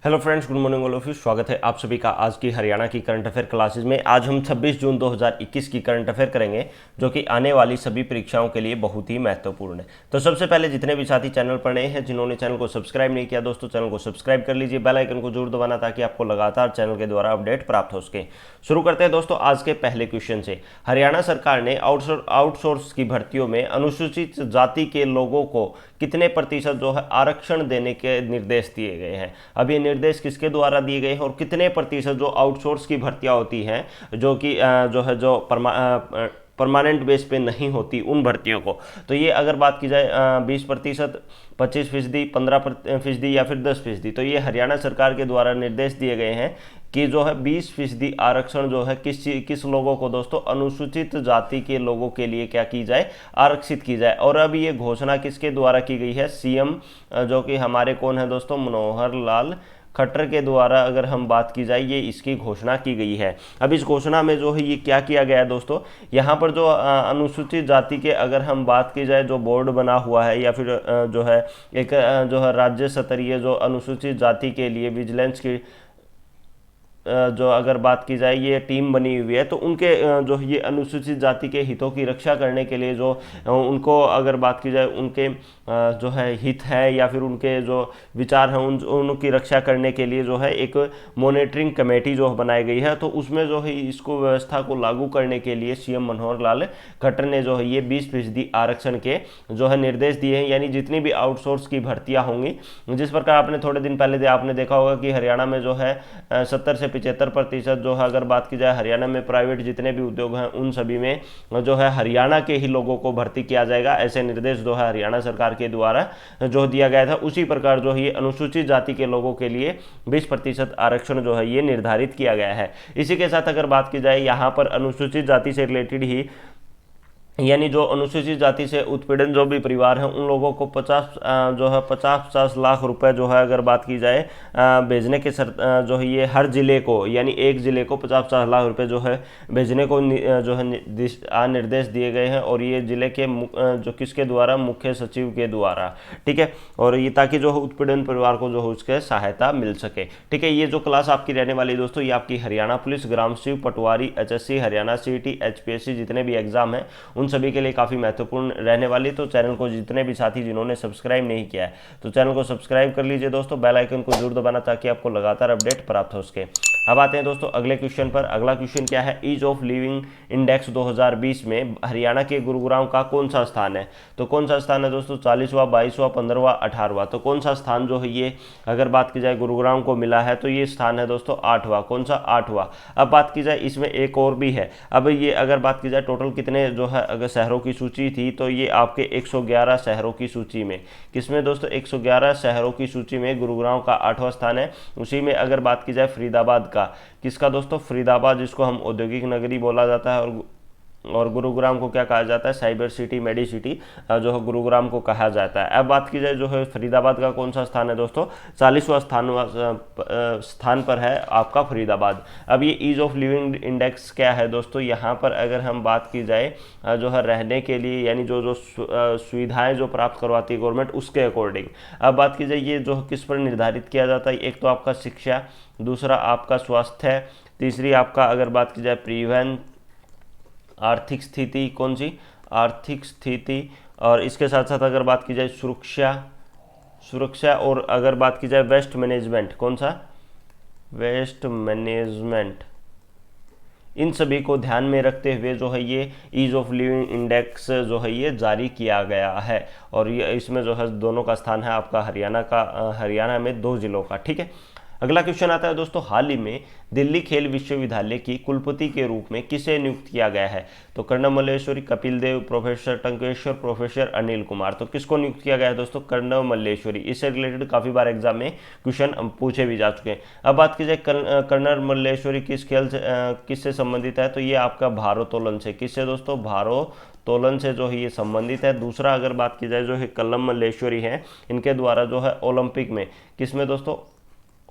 Hello friends, good morning all of you. स्वागत है आप सभी का आज की हरियाणा की करंट अफेयर क्लासेज में। आज हम 26 जून 2021 की करंट अफेयर करेंगे जो कि आने वाली सभी परीक्षाओं के लिए बहुत ही महत्वपूर्ण है। तो सबसे पहले जितने भी साथी चैनल पर नए हैं, जिन्होंने चैनल को सब्सक्राइब नहीं किया, दोस्तों चैनल को सब्सक्राइब कर लीजिए, बेल आइकन को जरूर दबाना ताकि आपको लगातार चैनल के द्वारा अपडेट प्राप्त हो सके। शुरू करते हैं दोस्तों आज के पहले क्वेश्चन से। हरियाणा सरकार ने आउटसोर्स की भर्तियों में अनुसूचित जाति के लोगों को कितने प्रतिशत जो है आरक्षण देने के निर्देश दिए गए हैं। अब ये निर्देश किसके द्वारा दिए गए हैं और कितने प्रतिशत जो आउटसोर्स की भर्तियां होती हैं जो कि जो परमानेंट बेस पे नहीं होती उन भर्तियों को, तो ये अगर बात की जाए 20%, 25%, 15% या फिर 10%, तो ये हरियाणा सरकार के द्वारा निर्देश दिए गए हैं कि जो है 20% आरक्षण जो है किस लोगों को दोस्तों, अनुसूचित जाति के लोगों के लिए क्या की जाए, आरक्षित की जाए। और अब ये घोषणा किसके द्वारा की गई है, सीएम जो कि हमारे कौन है दोस्तों, मनोहर लाल खट्टर के द्वारा अगर हम बात की जाए ये इसकी घोषणा की गई है। अब इस घोषणा में जो है ये क्या किया गया है दोस्तों, यहाँ पर जो अनुसूचित जाति के अगर हम बात की जाए जो बोर्ड बना हुआ है या फिर जो है एक जो है राज्य स्तरीय जो अनुसूचित जाति के लिए विजिलेंस की जो अगर बात की जाए ये टीम बनी हुई है, तो उनके जो ये अनुसूचित जाति के हितों की रक्षा करने के लिए जो उनको अगर बात की जाए उनके जो है हित है या फिर उनके जो विचार हैं उनकी रक्षा करने के लिए जो है एक मॉनिटरिंग कमेटी जो बनाई गई है। तो उसमें जो है इसको व्यवस्था को लागू करने के लिए सीएम मनोहर लाल खट्टर ने जो है ये 20% आरक्षण के जो है निर्देश दिए हैं। यानी जितनी भी आउटसोर्स की भर्तियां होंगी, जिस प्रकार आपने थोड़े दिन पहले आपने देखा होगा कि हरियाणा में जो है 70 से 75% जो है अगर बात की जाए हरियाणा में प्राइवेट जितने भी उद्योग हैं उन सभी में जो है हरियाणा के ही लोगों को भर्ती किया जाएगा, ऐसे निर्देश जो है हरियाणा सरकार के द्वारा जो दिया गया था। उसी प्रकार जो है ये अनुसूचित जाति के लोगों के लिए 20% आरक्षण जो है ये निर्धारित किया गया है। इसी के साथ अगर बात की जाए यहाँ पर अनुसूचित जाति से रिलेटेड ही, यानी जो अनुसूचित जाति से उत्पीड़न जो भी परिवार हैं उन लोगों को 50 लाख रुपए जो है अगर बात की जाए भेजने के जो है ये हर जिले को, यानी एक जिले को 50 लाख रुपए जो है भेजने को जो है निर्देश दिए गए हैं। और ये जिले के जो किसके द्वारा, मुख्य सचिव के द्वारा, ठीक है। और ये ताकि जो है उत्पीड़न परिवार को जो है उसके सहायता मिल सके, ठीक है। ये जो क्लास आपकी रहने वाली दोस्तों ये आपकी हरियाणा पुलिस, ग्राम सेवक, पटवारी, एचएससी, हरियाणा सीईटी, एचपीएससी जितने भी एग्जाम हैं उन सभी के लिए काफ़ी महत्वपूर्ण रहने वाली। तो चैनल को जितने भी साथी जिन्होंने सब्सक्राइब नहीं किया है तो चैनल को सब्सक्राइब कर लीजिए दोस्तों, बेल आइकन को जरूर दबाना ताकि आपको लगातार अपडेट प्राप्त हो सके। अब आते हैं दोस्तों अगले क्वेश्चन पर। अगला क्वेश्चन क्या है, ईज ऑफ लिविंग इंडेक्स 2020 में हरियाणा के गुरुग्राम का कौन सा स्थान है। तो कौन सा स्थान है दोस्तों, 40वां, 22वां, 15वां, 18वां। तो कौन सा स्थान जो है ये अगर बात की जाए गुरुग्राम को मिला है तो ये स्थान है दोस्तों 8वां। कौन सा, 8वां। अब बात की जाए इसमें एक और भी है। अब ये अगर बात की जाए टोटल कितने जो है अगर शहरों की सूची थी तो ये आपके 111 शहरों की सूची में, किसमें दोस्तों, 111 शहरों की सूची में गुरुग्राम का 8वां स्थान है। उसी में अगर बात की जाए फरीदाबाद का, किसका दोस्तों, फरीदाबाद, जिसको हम औद्योगिक नगरी बोला जाता है और गुरुग्राम को क्या कहा जाता है, साइबर सिटी, मेडी सिटी जो है गुरुग्राम को कहा जाता है। अब बात की जाए जो है फरीदाबाद का कौन सा स्थान है दोस्तों, 40वां स्थान पर है आपका फरीदाबाद। अब ये ईज ऑफ लिविंग इंडेक्स क्या है दोस्तों, यहाँ पर अगर हम बात की जाए जो है रहने के लिए, यानी जो सुविधाएं जो प्राप्त करवाती है गवर्नमेंट उसके अकॉर्डिंग। अब बात की जाए ये जो किस पर निर्धारित किया जाता है, एक तो आपका शिक्षा, दूसरा आपका स्वास्थ्य, तीसरी आपका अगर बात की जाए परिवहन, आर्थिक स्थिति, कौन सी, आर्थिक स्थिति, और इसके साथ साथ अगर बात की जाए सुरक्षा, और अगर बात की जाए वेस्ट मैनेजमेंट, कौन सा, वेस्ट मैनेजमेंट। इन सभी को ध्यान में रखते हुए जो है ये ईज ऑफ लिविंग इंडेक्स जो है ये जारी किया गया है। और ये इसमें जो है दोनों का स्थान है आपका हरियाणा में 2 जिलों का, ठीक है। अगला क्वेश्चन आता है दोस्तों, हाल ही में दिल्ली खेल विश्वविद्यालय की कुलपति के रूप में किसे नियुक्त किया गया है। तो कर्णम मल्लेश्वरी, कपिल देव, प्रोफेसर टंकेश्वर, प्रोफेसर अनिल कुमार। तो किसको नियुक्त किया गया है दोस्तों, कर्णम मल्लेश्वरी। इससे रिलेटेड काफ़ी बार एग्जाम में क्वेश्चन पूछे भी जा चुके हैं। अब बात की जाए कर्णम मल्लेश्वरी किस खेल से किससे संबंधित है, तो ये आपका भारोत्तोलन से, किससे दोस्तों, भारोत्तोलन से जो है ये संबंधित है। दूसरा अगर बात की जाए जो है कर्णम मल्लेश्वरी हैं, इनके द्वारा जो है ओलंपिक में, किसमें दोस्तों,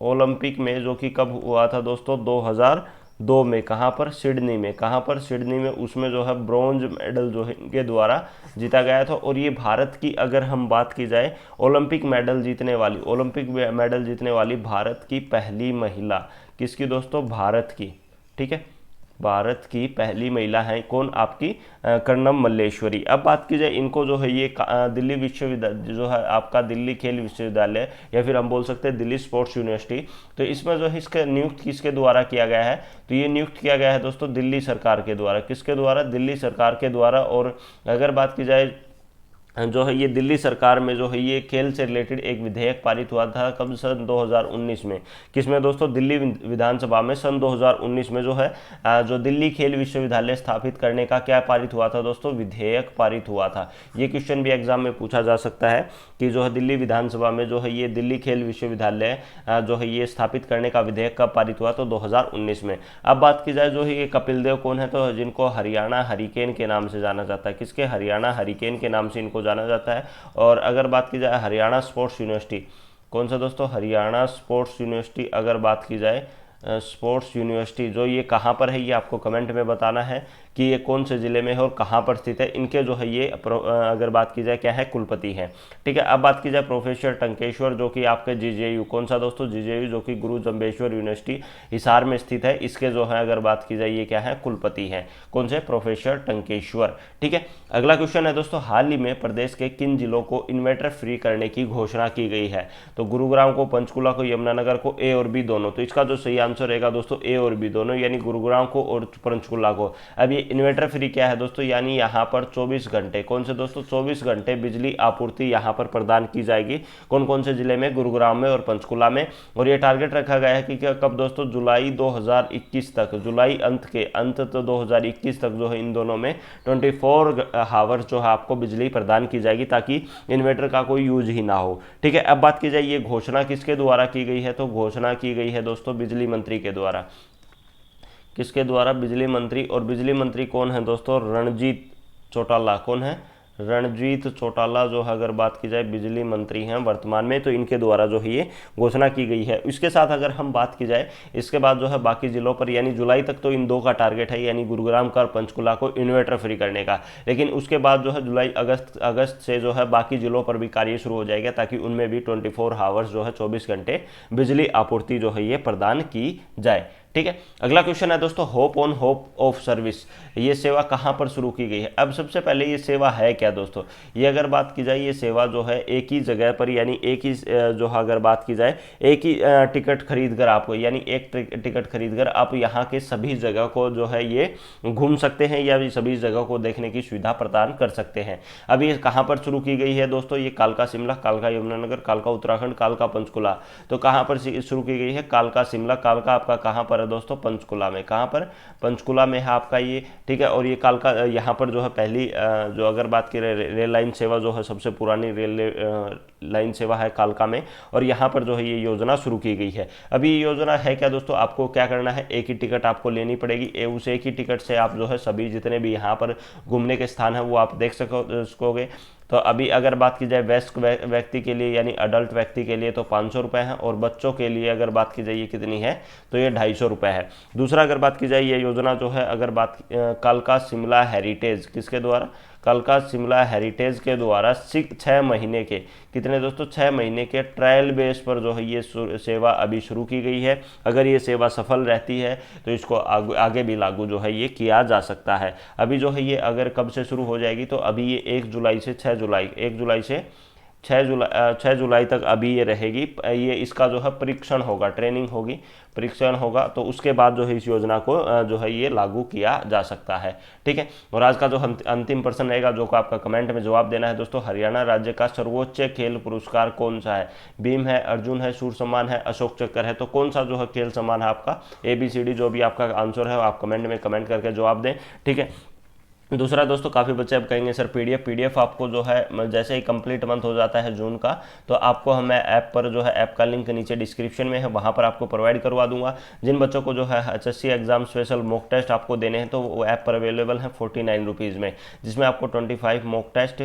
ओलंपिक में, जो कि कब हुआ था दोस्तों, 2002 में, कहाँ पर, सिडनी में, कहाँ पर, सिडनी में, उसमें जो है ब्रॉन्ज मेडल जो है इनके द्वारा जीता गया था। और ये भारत की अगर हम बात की जाए ओलंपिक मेडल जीतने वाली, ओलंपिक मेडल जीतने वाली भारत की पहली महिला, किसकी दोस्तों, भारत की, ठीक है, भारत की पहली महिला है कौन, आपकी कर्णम मल्लेश्वरी। अब बात की जाए इनको जो है ये दिल्ली विश्वविद्यालय जो है आपका दिल्ली खेल विश्वविद्यालय, या फिर हम बोल सकते हैं दिल्ली स्पोर्ट्स यूनिवर्सिटी, तो इसमें जो है इसका नियुक्त किसके द्वारा किया गया है, तो ये नियुक्त किया गया है दोस्तों दिल्ली सरकार के द्वारा, किसके द्वारा, दिल्ली सरकार के द्वारा। और अगर बात की जाए जो है ये दिल्ली सरकार में जो है ये खेल से रिलेटेड एक विधेयक पारित हुआ था कब, सन 2019 में, किसमें दोस्तों, दिल्ली विधानसभा में सन 2019 में जो है जो दिल्ली खेल विश्वविद्यालय स्थापित करने का क्या पारित हुआ था दोस्तों, विधेयक पारित हुआ था। ये क्वेश्चन भी एग्जाम में पूछा जा सकता है कि जो है दिल्ली विधानसभा में जो है ये दिल्ली खेल विश्वविद्यालय जो है ये स्थापित करने का विधेयक कब पारित हुआ, तो 2019 में। अब बात की जाए जो है ये कपिल देव कौन है, तो जिनको हरियाणा हरिकेन के नाम से जाना जाता है, किसके, हरियाणा हरिकेन के नाम से इनको जाना जाता है। और अगर बात की जाए हरियाणा स्पोर्ट्स यूनिवर्सिटी, कौन सा दोस्तों, हरियाणा स्पोर्ट्स यूनिवर्सिटी, अगर बात की जाए स्पोर्ट्स यूनिवर्सिटी जो ये कहाँ पर है, ये आपको कमेंट में बताना है कि ये कौन से ज़िले में है और कहाँ पर स्थित है। इनके जो है ये अगर बात की जाए क्या है, कुलपति हैं, ठीक है। अब बात की जाए प्रोफेसर टंकेश्वर जो कि आपके जीजेयू, कौन सा दोस्तों, जीजेयू जो कि गुरु जम्बेश्वर यूनिवर्सिटी हिसार में स्थित है, इसके जो है अगर बात की जाए ये क्या है, कुलपति हैं, कौन से, प्रोफेसर टंकेश्वर, ठीक है। अगला क्वेश्चन है दोस्तों, हाल ही में प्रदेश के किन जिलों को इन्वर्टर फ्री करने की घोषणा की गई है, तो गुरुग्राम को, पंचकुला को, यमुनानगर को, ए और बी दोनों। तो इसका जो सही आंसर रहेगा दोस्तों ए और बी दोनों, यानी गुरुग्राम को और पंचकुला को। अब ये इन्वर्टर फ्री क्या है दोस्तों, यानी यहाँ पर 24 घंटे, कौन से दोस्तों, 24 घंटे बिजली आपूर्ति यहाँ पर प्रदान की जाएगी। कौन कौन से जिले में, गुरुग्राम में और पंचकुला में। और ये टारगेट रखा गया है कि कब दोस्तों, जुलाई 2021 तक, जुलाई अंत तो 2021 तक जो है इन दोनों में 24 हावर्स जो है आपको बिजली प्रदान की जाएगी, ताकि इन्वर्टर का कोई यूज ही ना हो, ठीक है। अब बात की जाए ये घोषणा किसके द्वारा की गई है, तो घोषणा की गई है दोस्तों बिजली मंत्री के द्वारा, किसके द्वारा, बिजली मंत्री। और बिजली मंत्री कौन है दोस्तों, रणजीत चौटाला, कौन है, रणजीत चौटाला जो है अगर बात की जाए बिजली मंत्री हैं वर्तमान में, तो इनके द्वारा जो है ये घोषणा की गई है। इसके साथ अगर हम बात की जाए इसके बाद जो है बाकी जिलों पर, यानी जुलाई तक तो इन दो का टारगेट है, यानी गुरुग्राम का और पंचकुला को इन्वर्टर फ्री करने का। लेकिन उसके बाद जो है जुलाई अगस्त से जो है बाकी जिलों पर भी कार्य शुरू हो जाएगा, ताकि उनमें भी 24 हावर्स जो है 24 घंटे बिजली आपूर्ति जो है ये प्रदान की जाए, ठीक है। अगला क्वेश्चन है दोस्तों, hope on hope of service, ये सेवा कहाँ पर शुरू की गई है। अब सबसे पहले ये सेवा है क्या दोस्तों, ये अगर बात की जाए ये सेवा जो है एक ही जगह पर, यानी एक ही जो है अगर बात की जाए एक ही टिकट खरीद कर आपको, यानी एक टिकट खरीद कर आप यहाँ के सभी जगह को जो है ये घूम सकते हैं, या सभी जगह को देखने की सुविधा प्रदान कर सकते हैं। अब ये कहाँ पर शुरू की गई है दोस्तों, ये कालका शिमला, कालका यमुनानगर, कालका उत्तराखंड, कालका पंचकुला। तो कहाँ पर शुरू की गई है, कालका शिमला, कालका आपका कहाँ पर है दोस्तों, पंचकुला में, कहाँ पर, पंचकुला में है आपका ये, ठीक है। और ये कालका यहाँ पर जो है पहली जो अगर बात की रेल लाइन सेवा जो है सबसे पुरानी रेल लाइन सेवा है कालका में, और यहाँ पर जो है ये योजना शुरू की गई है। अभी ये योजना है क्या दोस्तों, आपको क्या करना है, एक ही टिकट आपको लेनी पड़ेगी, उस एक ही टिकट से आप जो है सभी जितने भी यहाँ पर घूमने के स्थान है वो आप देख सकोगे। तो अभी अगर बात की जाए वयस्क व्यक्ति के लिए, यानी अडल्ट व्यक्ति के लिए तो 500 रुपये है, और बच्चों के लिए अगर बात की जाए ये कितनी है, तो ये 250 रुपये है। दूसरा अगर बात की जाए ये योजना जो है अगर बात कालका शिमला हेरिटेज, किसके द्वारा, कालका शिमला हेरिटेज के द्वारा 6 महीने के, कितने दोस्तों, 6 महीने के ट्रायल बेस पर जो है ये सेवा अभी शुरू की गई है। अगर ये सेवा सफल रहती है तो इसको आगे भी लागू जो है ये किया जा सकता है। अभी जो है ये अगर कब से शुरू हो जाएगी, तो अभी ये 1 जुलाई से 6 जुलाई तक अभी ये रहेगी। ये इसका जो है परीक्षण होगा, ट्रेनिंग होगी, परीक्षण होगा, तो उसके बाद जो है इस योजना को जो है ये लागू किया जा सकता है, ठीक है। और आज का जो अंतिम प्रश्न रहेगा जो को आपका कमेंट में जवाब देना है दोस्तों, हरियाणा राज्य का सर्वोच्च खेल पुरस्कार कौन सा है, भीम है, अर्जुन है, शूर सम्मान है, अशोक चक्र है, तो कौन सा जो है खेल सम्मान है आपका, ABCD जो भी आपका आंसर है आप कमेंट में कमेंट करके जवाब दें, ठीक है। दूसरा दोस्तों, काफ़ी बच्चे अब कहेंगे सर पीडीएफ आपको जो है जैसे ही कंप्लीट मंथ हो जाता है जून का, तो आपको मैं ऐप पर जो है ऐप का लिंक नीचे डिस्क्रिप्शन में है, वहाँ पर आपको प्रोवाइड करवा दूंगा। जिन बच्चों को जो है HSC exam special mock test आपको देने हैं तो वो ऐप पर अवेलेबल है 49 रुपीज़ में, जिसमें आपको 25 मॉक टेस्ट,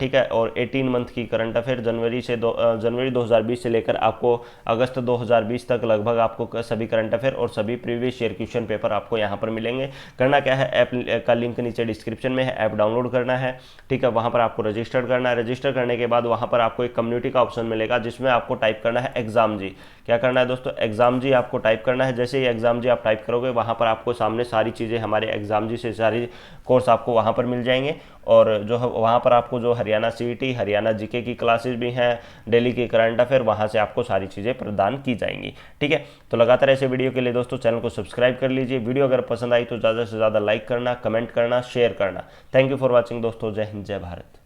ठीक है, और 18 मंथ की करंट अफेयर जनवरी 2020 से लेकर आपको अगस्त 2020 तक लगभग आपको सभी करंट अफेयर और सभी प्रीवियस ईयर क्वेश्चन पेपर आपको यहाँ पर मिलेंगे। करना क्या है, ऐप का लिंक नीचे डिस्क्रिप्शन में है, ऐप डाउनलोड करना है, ठीक है, वहाँ पर आपको रजिस्टर करना है। रजिस्टर करने के बाद वहाँ पर आपको एक कम्युनिटी का ऑप्शन मिलेगा, जिसमें आपको टाइप करना है एग्जाम जी। क्या करना है दोस्तों, एग्जाम जी आपको टाइप करना है। जैसे ही एग्जाम जी आप टाइप करोगे, वहाँ पर आपको सामने सारी चीज़ें हमारे एग्जाम जी से सारी कोर्स आपको वहाँ पर मिल जाएंगे। और जो है वहाँ पर आपको जो हरियाणा सीईटी, हरियाणा जीके की क्लासेस भी हैं, दिल्ली की करंट अफेयर, वहाँ से आपको सारी चीज़ें प्रदान की जाएंगी। ठीक है, तो लगातार ऐसे वीडियो के लिए दोस्तों चैनल को सब्सक्राइब कर लीजिए। वीडियो अगर पसंद आई तो ज़्यादा से ज़्यादा लाइक करना, कमेंट करना, शेयर करना। थैंक यू फॉर वॉचिंग दोस्तों। जय हिंद, जय भारत।